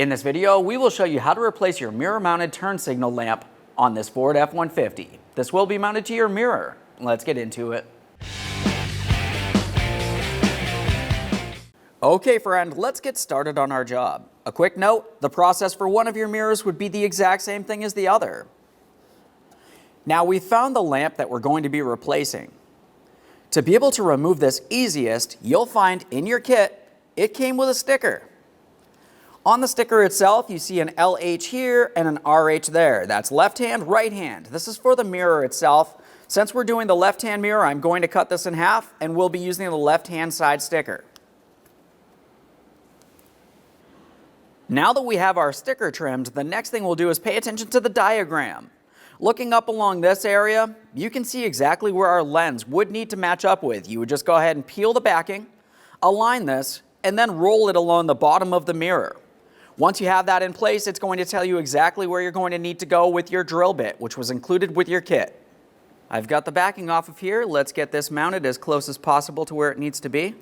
In this video, we will show you how to replace your mirror-mounted turn signal lamp on this Ford F-150. This will be mounted to your mirror. Let's get into it. Okay friend, let's get started on our job. A quick note, the process for one of your mirrors would be the exact same thing as the other. Now we found the lamp that we're going to be replacing. To be able to remove this easiest, you'll find in your kit, it came with a sticker. On the sticker itself, you see an LH here and an RH there. That's left hand, right hand. This is for the mirror itself. Since we're doing the left hand mirror, I'm going to cut this in half and we'll be using the left hand side sticker. Now that we have our sticker trimmed, the next thing we'll do is pay attention to the diagram. Looking up along this area, you can see exactly where our lens would need to match up with. You would just go ahead and peel the backing, align this, and then roll it along the bottom of the mirror. Once you have that in place, it's going to tell you exactly where you're going to need to go with your drill bit, which was included with your kit. I've got the backing off of here. Let's get this mounted as close as possible to where it needs to be.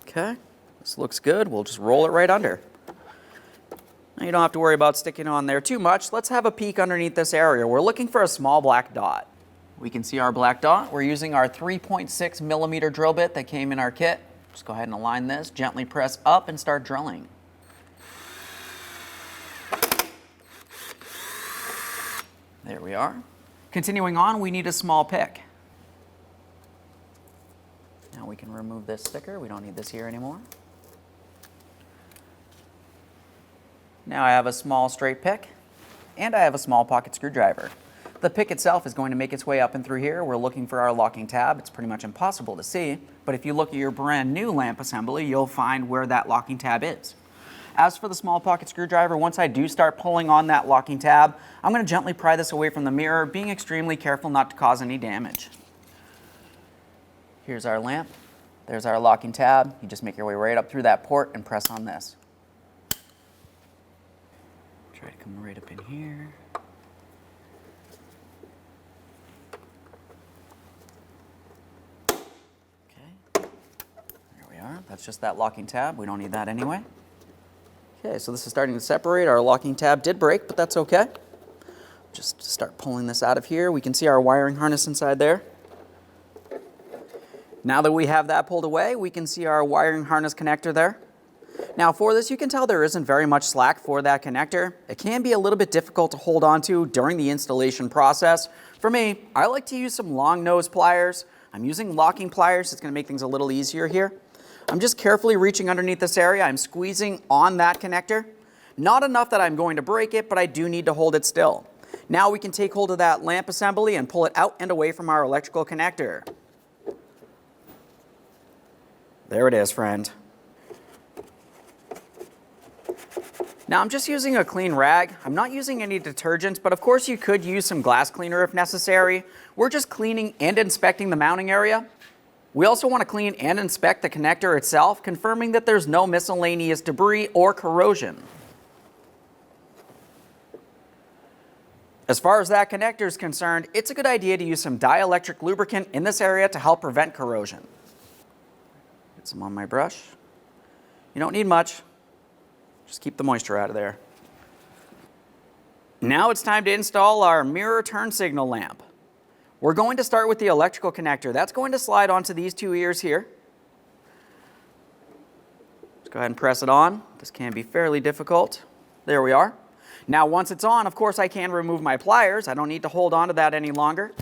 Okay, this looks good. We'll just roll it right under. Now you don't have to worry about sticking on there too much. Let's have a peek underneath this area. We're looking for a small black dot. We can see our black dot. We're using our 3.6 millimeter drill bit that came in our kit. Just go ahead and align this, gently press up and start drilling. There we are. Continuing on, we need a small pick. Now we can remove this sticker. We don't need this here anymore. Now I have a small straight pick and I have a small pocket screwdriver. The pick itself is going to make its way up and through here. We're looking for our locking tab. It's pretty much impossible to see, but if you look at your brand new lamp assembly, you'll find where that locking tab is. As for the small pocket screwdriver, once I do start pulling on that locking tab, I'm going to gently pry this away from the mirror, being extremely careful not to cause any damage. Here's our lamp. There's our locking tab. You just make your way right up through that port and press on this. Try to come right up in here. That's just that locking tab. We don't need that anyway. Okay, so this is starting to separate. Our locking tab did break, but that's okay. Just start pulling this out of here. We can see our wiring harness inside there. Now that we have that pulled away, we can see our wiring harness connector there. Now for this, you can tell there isn't very much slack for that connector. It can be a little bit difficult to hold on to during the installation process. For me, I like to use some long nose pliers. I'm using locking pliers. It's going to make things a little easier here. I'm just carefully reaching underneath this area. I'm squeezing on that connector. Not enough that I'm going to break it, but I do need to hold it still. Now we can take hold of that lamp assembly and pull it out and away from our electrical connector. There it is, friend. Now I'm just using a clean rag. I'm not using any detergents, but of course you could use some glass cleaner if necessary. We're just cleaning and inspecting the mounting area. We also want to clean and inspect the connector itself, confirming that there's no miscellaneous debris or corrosion. As far as that connector is concerned, it's a good idea to use some dielectric lubricant in this area to help prevent corrosion. Get some on my brush. You don't need much. Just keep the moisture out of there. Now it's time to install our mirror turn signal lamp. We're going to start with the electrical connector. That's going to slide onto these two ears here. Let's go ahead and press it on. This can be fairly difficult. There we are. Now once it's on, of course I can remove my pliers. I don't need to hold on to that any longer.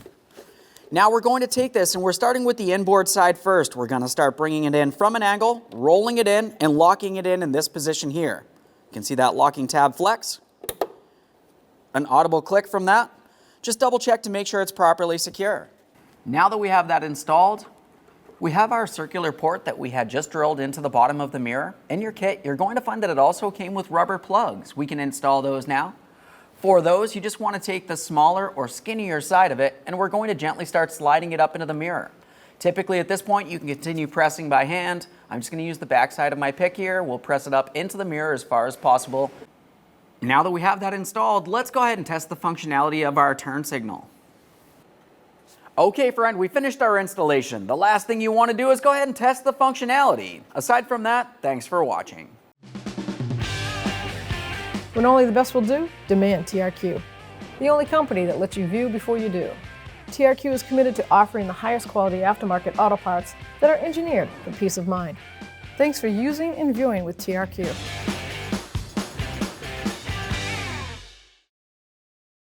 Now we're going to take this and we're starting with the inboard side first. We're going to start bringing it in from an angle, rolling it in, and locking it in this position here. You can see that locking tab flex. An audible click from that. Just double check to make sure it's properly secure. Now that we have that installed, we have our circular port that we had just drilled into the bottom of the mirror. In your kit, you're going to find that it also came with rubber plugs. We can install those now. For those, you just want to take the smaller or skinnier side of it, and we're going to gently start sliding it up into the mirror. Typically at this point, you can continue pressing by hand. I'm just going to use the back side of my pick here. We'll press it up into the mirror as far as possible. Now that we have that installed, let's go ahead and test the functionality of our turn signal. Okay friend, we finished our installation. The last thing you want to do is go ahead and test the functionality. Aside from that, thanks for watching. When only the best will do, demand TRQ. The only company that lets you view before you do. TRQ is committed to offering the highest quality aftermarket auto parts that are engineered for peace of mind. Thanks for using and viewing with TRQ.